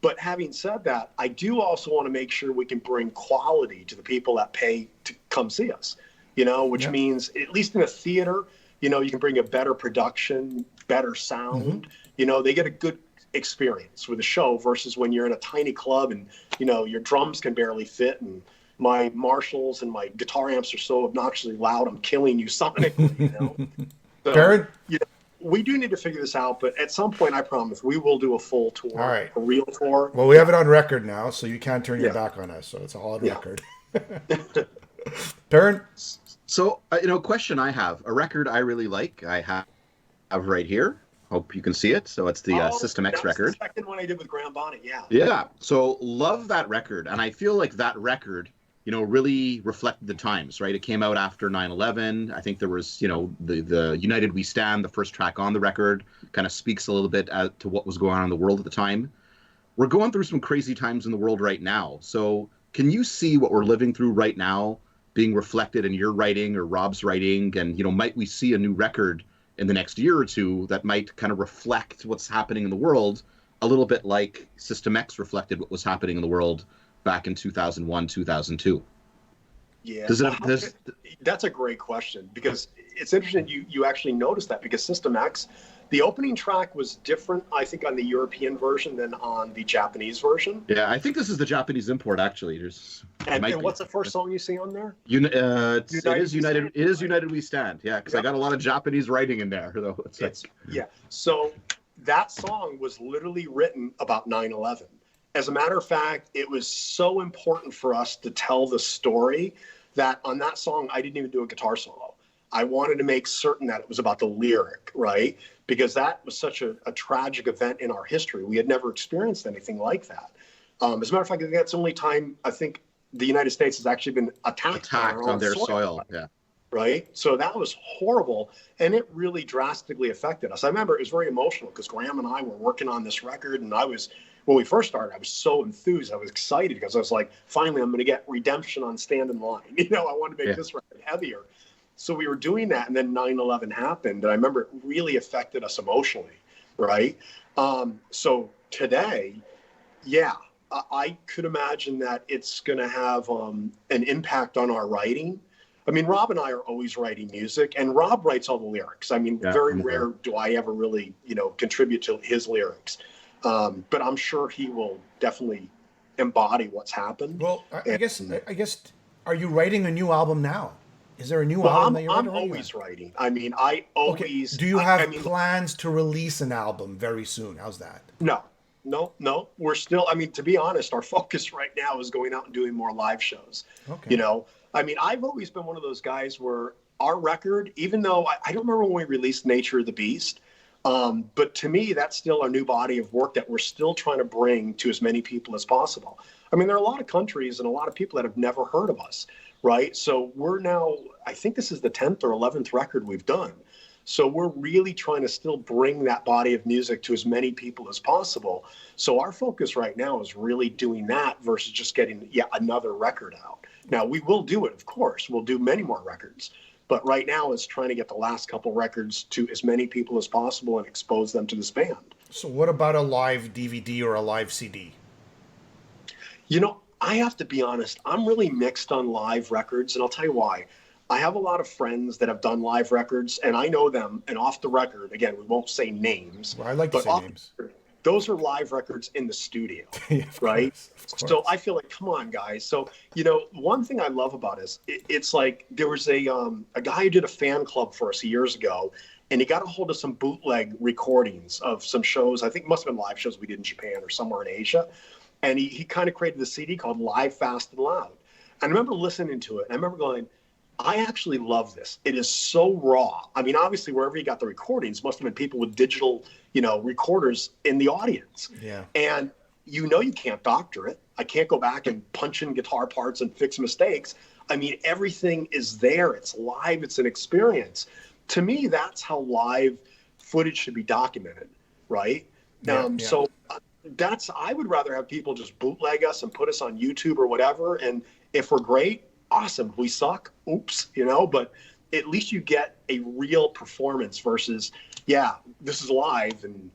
But having said that, I do also want to make sure we can bring quality to the people that pay to come see us, which means at least in a theater, you can bring a better production, better sound, they get a good experience with a show versus when you're in a tiny club and, your drums can barely fit and my Marshalls and my guitar amps are so obnoxiously loud, I'm killing you sonically, So, Baron? We do need to figure this out, but at some point, I promise, we will do a full tour, all right. A real tour. Well, we have it on record now, so you can't turn your back on us, so it's all on record. Baron? So, question I have, a record I really like, I have right here. Hope you can see it. So it's the System X record. The second one I did with Graham Bonnet, yeah. Yeah. So love that record. And I feel like that record, really reflected the times, right? It came out after 9/11. I think there was, the United We Stand, the first track on the record, kind of speaks a little bit as to what was going on in the world at the time. We're going through some crazy times in the world right now. So can you see what we're living through right now being reflected in your writing or Rob's writing? And, might we see a new record in the next year or two that might kind of reflect what's happening in the world a little bit like System X reflected what was happening in the world back in 2001, 2002? Yeah, Does it, that's a great question, because it's interesting you actually noticed that, because System X, the opening track was different, I think, on the European version than on the Japanese version. Yeah, I think this is the Japanese import, actually. And what's the first song you see on there? It is United. It is United We Stand. Yeah, because I got a lot of Japanese writing in there, though. Yeah. So that song was literally written about 9/11. As a matter of fact, it was so important for us to tell the story that on that song, I didn't even do a guitar solo. I wanted to make certain that it was about the lyric, right? Because that was such a tragic event in our history. We had never experienced anything like that. As a matter of fact, that's the only time I think the United States has actually been attacked on their soil. Yeah. Right. So that was horrible. And it really drastically affected us. I remember it was very emotional because Graham and I were working on this record. And when we first started, I was so enthused. I was excited because I was like, finally, I'm going to get redemption on Stand in Line. I want to make this record heavier. So we were doing that. And then 9/11 happened. And I remember it really affected us emotionally. Right. So today, I could imagine that it's going to have an impact on our writing. I mean, Rob and I are always writing music, and Rob writes all the lyrics. I mean, very rare do I ever really, contribute to his lyrics. But I'm sure he will definitely embody what's happened. Well, I guess, are you writing a new album now? Is there a new album that you're writing? I'm always writing. I mean, I always. Okay. Do you have plans to release an album very soon? How's that? No. We're still, to be honest, our focus right now is going out and doing more live shows. Okay. I've always been one of those guys where our record, even though I don't remember when we released Nature of the Beast, but to me, that's still our new body of work that we're still trying to bring to as many people as possible. There are a lot of countries and a lot of people that have never heard of us, right? So we're now, I think this is the 10th or 11th record we've done. So we're really trying to still bring that body of music to as many people as possible. So our focus right now is really doing that versus just getting another record out. Now, we will do it, of course. We'll do many more records. But right now it's trying to get the last couple records to as many people as possible and expose them to this band. So what about a live DVD or a live CD? I have to be honest. I'm really mixed on live records, and I'll tell you why. I have a lot of friends that have done live records, and I know them. And off the record, again, we won't say names. Well, I like to say names. Those are live records in the studio, right? Course. So I feel like, come on, guys. So, one thing I love about it is it's like there was a guy who did a fan club for us years ago, and he got a hold of some bootleg recordings of some shows. I think it must have been live shows we did in Japan or somewhere in Asia. And he kind of created the CD called Live, Fast, and Loud. And I remember listening to it, and I remember going, I actually love this. It is so raw. Obviously, wherever he got the recordings must have been people with digital, recorders in the audience. Yeah. And you can't doctor it. I can't go back and punch in guitar parts and fix mistakes. Everything is there. It's live. It's an experience. To me, that's how live footage should be documented, right? So I would rather have people just bootleg us and put us on YouTube or whatever. And if we're great, awesome. We suck. Oops. But at least you get a real performance versus, this is live and,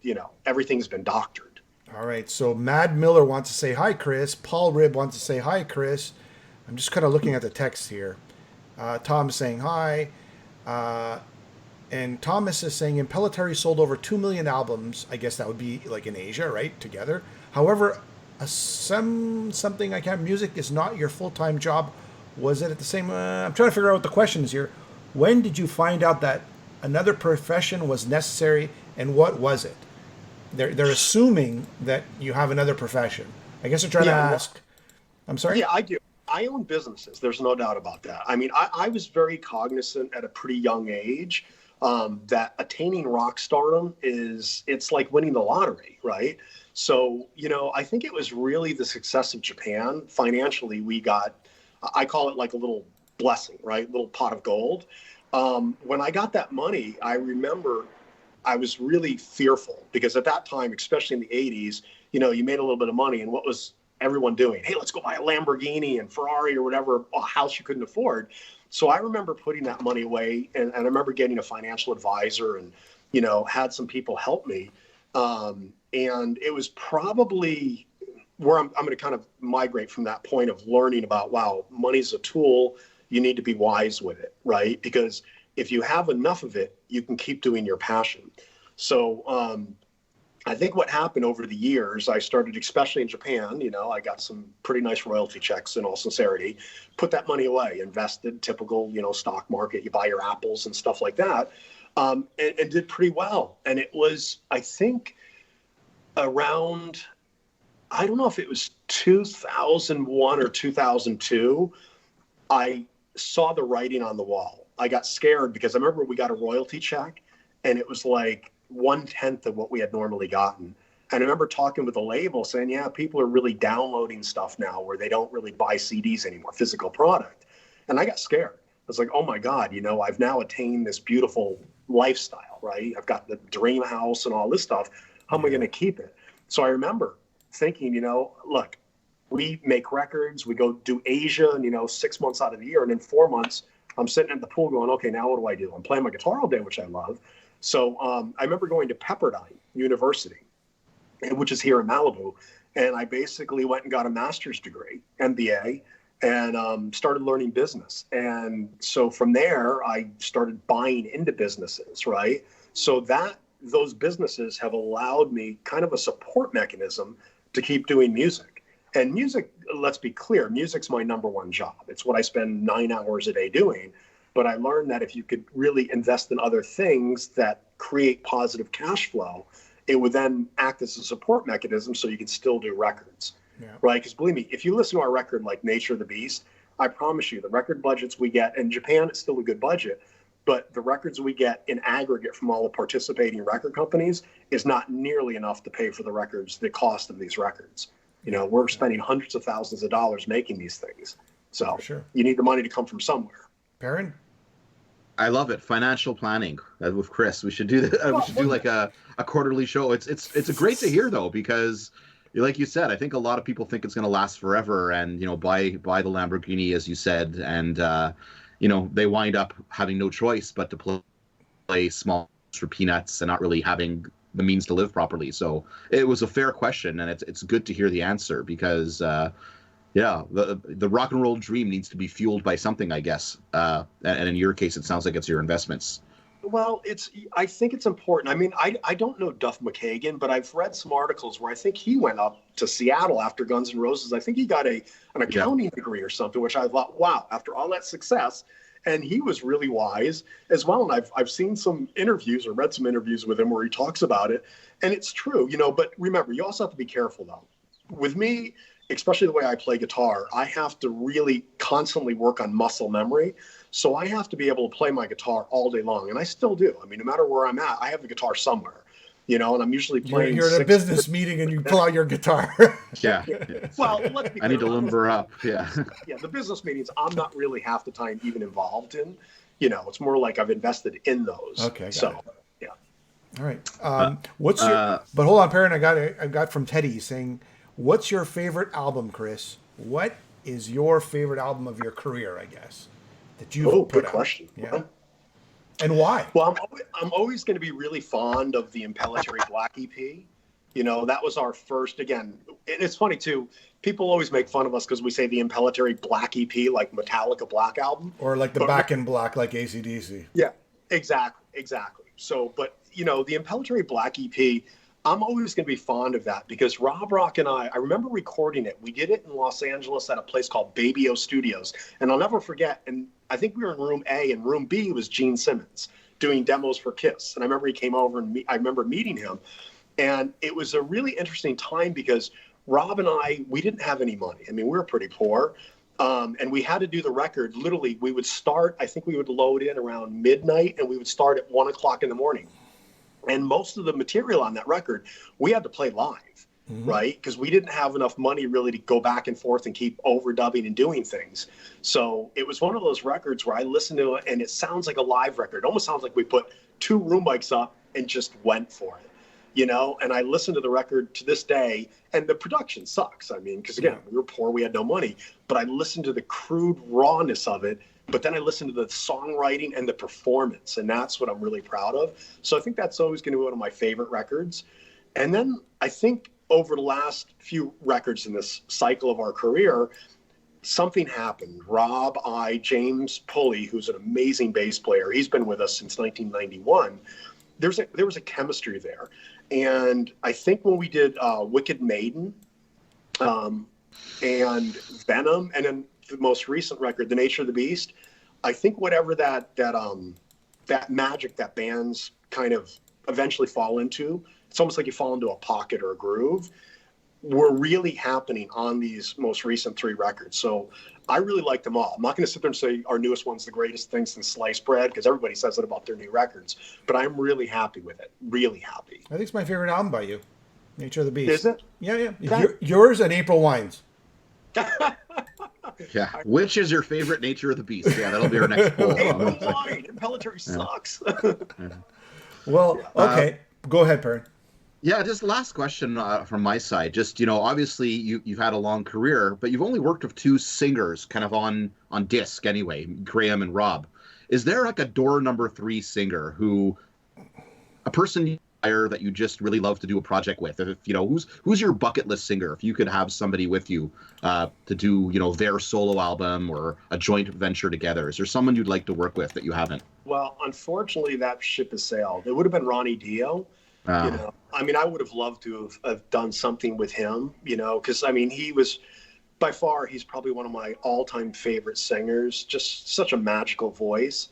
everything's been doctored. All right. So Mad Miller wants to say hi, Chris. Paul Ribb wants to say hi, Chris. I'm just kind of looking at the text here. Tom's saying hi. And Thomas is saying Impellitteri sold over 2 million albums. I guess that would be like in Asia, right? Together. However, music is not your full-time job. Was it at the same... I'm trying to figure out what the question is here. When did you find out that another profession was necessary, and what was it? They're assuming that you have another profession. I guess they're trying to ask... I'm sorry? Yeah, I do. I own businesses. There's no doubt about that. I was very cognizant at a pretty young age that attaining rock stardom it's like winning the lottery, right? So, I think it was really the success of Japan. Financially, we got... I call it like a little blessing, right? Little pot of gold. When I got that money, I remember I was really fearful because at that time, especially in the 80s, you made a little bit of money. And what was everyone doing? Hey, let's go buy a Lamborghini and Ferrari or whatever, a house you couldn't afford. So I remember putting that money away, and I remember getting a financial advisor and, had some people help me. And it was probably where I'm going to kind of migrate from that point of learning about, wow, money's a tool. You need to be wise with it, right? Because if you have enough of it, you can keep doing your passion. So I think what happened over the years, I started, especially in Japan, I got some pretty nice royalty checks in all sincerity, put that money away, invested, typical, stock market, you buy your apples and stuff like that, and did pretty well. And it was, I think, around, I don't know if it was 2001 or 2002, I saw the writing on the wall. I got scared because I remember we got a royalty check and it was like 1/10 of what we had normally gotten. And I remember talking with the label saying, yeah, people are really downloading stuff now where they don't really buy CDs anymore, physical product. And I got scared. I was like, oh my God, I've now attained this beautiful lifestyle, right? I've got the dream house and all this stuff. How am I going to keep it? So I remember thinking, look, we make records, we go do Asia, and 6 months out of the year, and in 4 months, I'm sitting at the pool going, okay, now what do? I'm playing my guitar all day, which I love. So I remember going to Pepperdine University, which is here in Malibu, and I basically went and got a master's degree, MBA, and started learning business. And so from there, I started buying into businesses, right? So those businesses have allowed me kind of a support mechanism to keep doing music. And music, let's be clear, music's my number one job. It's what I spend 9 hours a day doing. But I learned that if you could really invest in other things that create positive cash flow, it would then act as a support mechanism so you can still do records, right? Because believe me, if you listen to our record like Nature of the Beast, I promise you the record budgets we get, in Japan, it's still a good budget, but the records we get in aggregate from all the participating record companies is not nearly enough to pay for the cost of these records. We're spending hundreds of thousands of dollars making these things. So you need the money to come from somewhere. Perrin? I love it. Financial planning with Chris. We should do that. We should do like a quarterly show. It's great to hear though, because like you said, I think a lot of people think it's going to last forever and, buy the Lamborghini, as you said. And, they wind up having no choice but to play small for peanuts and not really having the means to live properly. So it was a fair question, and it's good to hear the answer because, the rock and roll dream needs to be fueled by something, I guess. And in your case, it sounds like it's your investments. Well, I think it's important. I mean, I don't know Duff McKagan, but I've read some articles where I think he went up to Seattle after Guns N' Roses. I think he got an accounting degree or something, which I thought, wow, after all that success. And he was really wise as well. And I've seen some interviews or read some interviews with him where he talks about it. And it's true, but remember, you also have to be careful though. With me, especially the way I play guitar, I have to really constantly work on muscle memory. So I have to be able to play my guitar all day long. And I still do. I mean, no matter where I'm at, I have the guitar somewhere, and I'm usually playing. You're at a business meeting and you pull out your guitar. Yeah. Well, let's be clear. I need to limber up. Yeah. Yeah. The business meetings, I'm not really half the time even involved in, it's more like I've invested in those. Okay. So, yeah. All right. What's your, but hold on, Perrin, I got from Teddy saying, what's your favorite album, Chris? What is your favorite album of your career, I guess, that you've put good out? question. Yeah. Well, and why? Well, I'm always going to be really fond of the Impellitteri Black EP. That was our first, again, and it's funny too, people always make fun of us because we say the Impellitteri Black EP, like Metallica Black Album. Or like the Back in Black, like AC/DC. Yeah, exactly. So, but, the Impellitteri Black EP, I'm always going to be fond of that because Rob Rock and I remember recording it. We did it in Los Angeles at a place called Baby O Studios. And I'll never forget, and I think we were in room A, and room B was Gene Simmons doing demos for Kiss. And I remember he came over, and I remember meeting him. And it was a really interesting time because Rob and we didn't have any money. I mean, we were pretty poor. And we had to do the record. Literally, we would start, I think we would load in around midnight, and we would start at 1 o'clock in the morning. And most of the material on that record, we had to play live, right? Because we didn't have enough money really to go back and forth and keep overdubbing and doing things. So it was one of those records where I listened to it and it sounds like a live record. It almost sounds like we put 2 room mics up and just went for it. you know, and I listen to the record to this day, and the production sucks. I mean, because again, we were poor, we had no money, but I listened to the crude rawness of it. But then I listened to the songwriting and the performance, and that's what I'm really proud of. So I think that's always going to be one of my favorite records. And then I think over the last few records in this cycle of our career, something happened. Rob, James Pulley, who's an amazing bass player, he's been with us since 1991. There was a chemistry there. And I think when we did Wicked Maiden and Venom, and then the most recent record, The Nature of the Beast, I think whatever that magic that bands kind of eventually fall into, it's almost like you fall into a pocket or a groove, were really happening on these most recent 3 records. So I really like them all. I'm not going to sit there and say our newest one's the greatest thing since sliced bread, because everybody says that about their new records. But I'm really happy with it. Really happy. I think it's my favorite album by you, Nature of the Beast. Is it? Yeah. Yours and April Wine's. Yeah. Which is your favorite Nature of the Beast? Yeah, that'll be our next poll. April Wine. Impellitteri sucks. Well, okay. Go ahead, Perrin. Yeah, just last question from my side. Just, you know, obviously you've had a long career, but you've only worked with 2 singers kind of on disc anyway, Graham and Rob. Is there like a door number 3 singer a person that you just really love to do a project with? If, you know, who's your bucket list singer? If you could have somebody with you to do, you know, their solo album or a joint venture together, is there someone you'd like to work with that you haven't? Well, unfortunately, that ship has sailed. It would have been Ronnie Dio. You know, I mean, I would have loved to have done something with him, you know, because, I mean, he was, by far, he's probably one of my all-time favorite singers, just such a magical voice.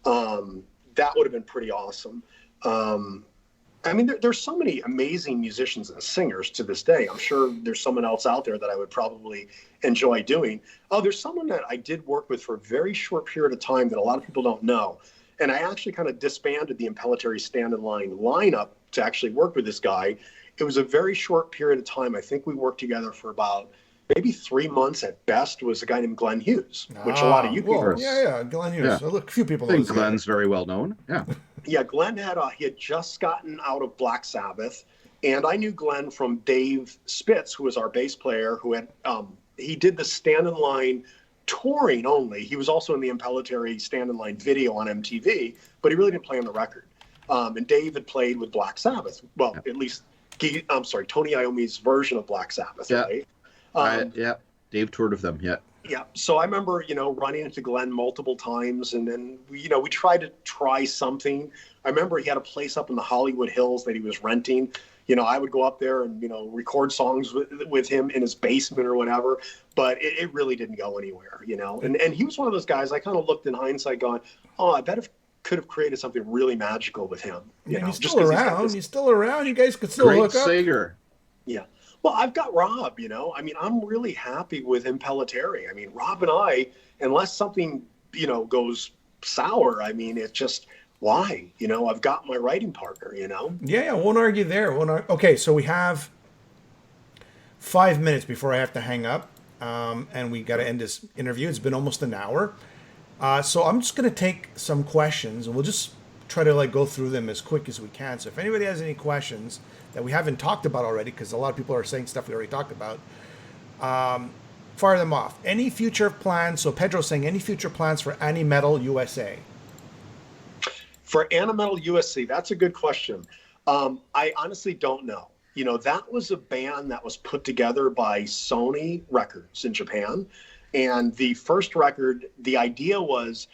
That would have been pretty awesome. I mean, there's so many amazing musicians and singers to this day. I'm sure there's someone else out there that I would probably enjoy doing. Oh, there's someone that I did work with for a very short period of time that a lot of people don't know. And I actually kind of disbanded the Impellitteri Stand in Line lineup to actually work with this guy. It was a very short period of time. I think we worked together for about maybe 3 months at best. Was a guy named Glenn Hughes, which a lot of you people. Yeah, Glenn Hughes. Yeah. Look, a few people I know think Glenn's very well known. Yeah. Yeah, Glenn he had just gotten out of Black Sabbath, and I knew Glenn from Dave Spitz, who was our bass player, who had he did the Stand in Line touring only. He was also in the Impellitteri Stand in Line video on MTV, but he really didn't play on the record. And Dave had played with Black Sabbath. Well, at least Tony Iommi's version of Black Sabbath, right? Yeah, Dave toured with them. Yeah. Yeah. So I remember, you know, running into Glenn multiple times, and then, we tried to try something. I remember he had a place up in the Hollywood Hills that he was renting. You know, I would go up there and, you know, record songs with him in his basement or whatever, but it really didn't go anywhere, you know. And he was one of those guys I kind of looked in hindsight going, oh, I bet could have created something really magical with him. You know, he's still around. He's still around. You guys could still hook up. Great singer. Yeah. Well, I've got Rob, you know. I mean, I'm really happy with Impellitteri. I mean, Rob and I, unless something, you know, goes sour, I mean, it's just, why? You know, I've got my writing partner, you know? Yeah, won't argue there. Okay, so we have 5 minutes before I have to hang up, and we got to end this interview. It's been almost an hour. So I'm just going to take some questions, and we'll just try to like go through them as quick as we can. So if anybody has any questions that we haven't talked about already, because a lot of people are saying stuff we already talked about, fire them off. Any future plans? So Pedro's saying, any future plans for Animetal USA? For Animetal USA, that's a good question. I honestly don't know. You know, that was a band that was put together by Sony Records in Japan. And the first record, the idea was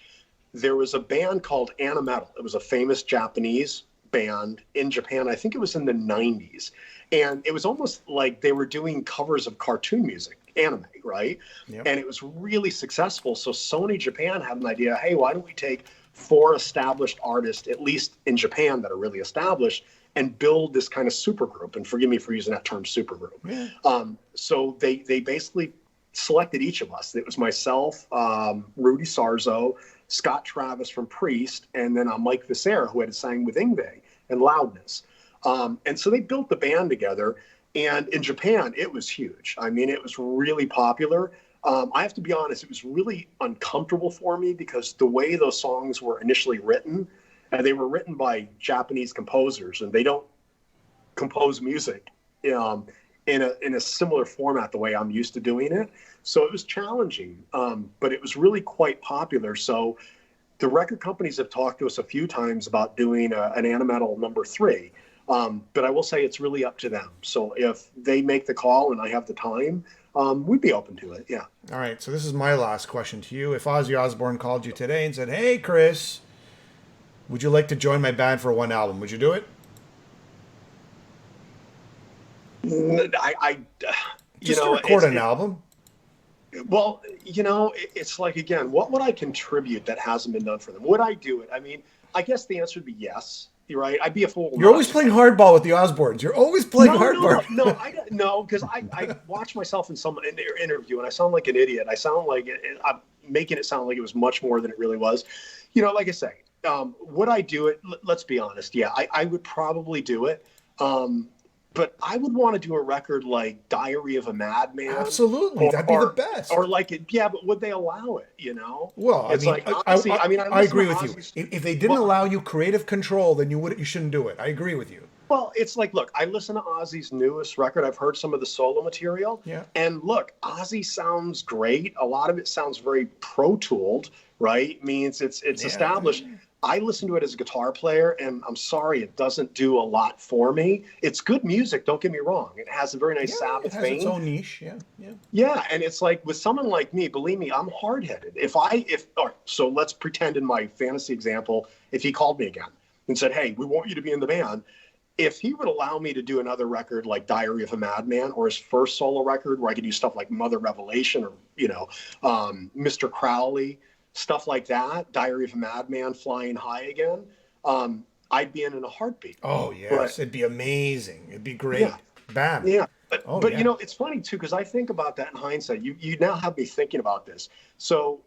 there was a band called Animetal. It was a famous Japanese band in Japan. I think it was in the 90s. And it was almost like they were doing covers of cartoon music, anime, right? Yep. And it was really successful. So Sony Japan had an idea, hey, why don't we take 4 established artists, at least in Japan, that are really established, and build this kind of supergroup. And forgive me for using that term, supergroup. Yeah. So they basically selected each of us. It was myself, Rudy Sarzo, Scott Travis from Priest, and then Mike Viscera, who had sang with Yngwie and Loudness. And so they built the band together. And in Japan, it was huge. I mean, it was really popular. I have to be honest, it was really uncomfortable for me because the way those songs were initially written, they were written by Japanese composers, and they don't compose music in a similar format the way I'm used to doing it. So it was challenging, but it was really quite popular. So the record companies have talked to us a few times about doing an Animetal #3. But I will say it's really up to them. So if they make the call and I have the time, we'd be open to it. Yeah. All right. So this is my last question to you. If Ozzy Osbourne called you today and said, "Hey, Chris, would you like to join my band for one album?" Would you do it? Just to record an album. Well, it's like, again, what would I contribute that hasn't been done for them? Would I do it? I mean, I guess the answer would be yes. You're right. I'd be a fool. You're always playing hardball with the Osbournes. You're always playing hardball. No, because I watched myself in some interview and I sound like an idiot. I sound like I'm making it sound like it was much more than it really was. Like I say, would I do it? Let's be honest. Yeah, I would probably do it. But I would want to do a record like Diary of a Madman. Absolutely. That'd be the best. Or like it, yeah, but would they allow it, Well, it's I agree with you. If they didn't allow you creative control, then you shouldn't do it. I agree with you. Well, it's like, look, I listen to Ozzy's newest record. I've heard some of the solo material. Yeah. And look, Ozzy sounds great. A lot of it sounds very Pro Tooled, right? Means it's established. I listen to it as a guitar player, and I'm sorry, it doesn't do a lot for me. It's good music, don't get me wrong. It has a very nice Sabbath vein. It has its own niche, Yeah, and it's like, with someone like me, believe me, I'm hard-headed. So let's pretend in my fantasy example, if he called me again and said, "Hey, we want you to be in the band," if he would allow me to do another record like Diary of a Madman, or his first solo record where I could do stuff like Mother Revelation, or Mr. Crowley, stuff like that, Diary of a Madman, Flying High Again, I'd be in a heartbeat. Oh, yes. It'd be amazing. It'd be great. Yeah. Bam. Yeah. But it's funny, too, because I think about that in hindsight. You now have me thinking about this. So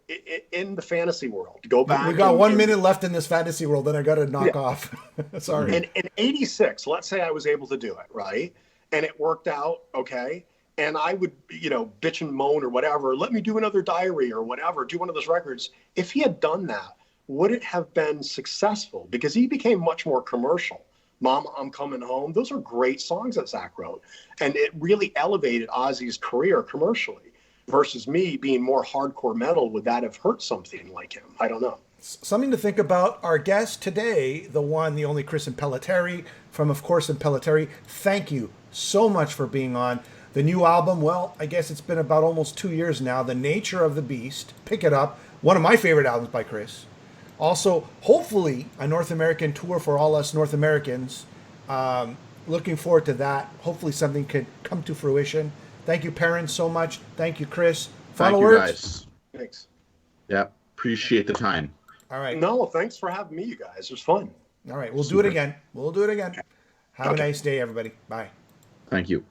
in the fantasy world, go back. We got 1 minute left in this fantasy world, then I got to knock off. Sorry. And in 86, let's say I was able to do it, right? And it worked out, okay? And I would, bitch and moan or whatever, let me do another Diary or whatever, do one of those records. If he had done that, would it have been successful? Because he became much more commercial. Mama, I'm Coming Home. Those are great songs that Zach wrote. And it really elevated Ozzy's career commercially. Versus me being more hardcore metal, would that have hurt something like him? I don't know. Something to think about. Our guest today, the one, the only Chris Impellitteri from, of course, Impellitteri. Thank you so much for being on. The new album, well, I guess it's been about almost 2 years now. The Nature of the Beast. Pick it up. One of my favorite albums by Chris. Also, hopefully, a North American tour for all us North Americans. Looking forward to that. Hopefully something could come to fruition. Thank you, parents, so much. Thank you, Chris. Final words? Thank you, guys. Thanks. Yeah, appreciate the time. All right. No, thanks for having me, you guys. It was fun. All right, we'll do it again. Have a nice day, everybody. Bye. Thank you.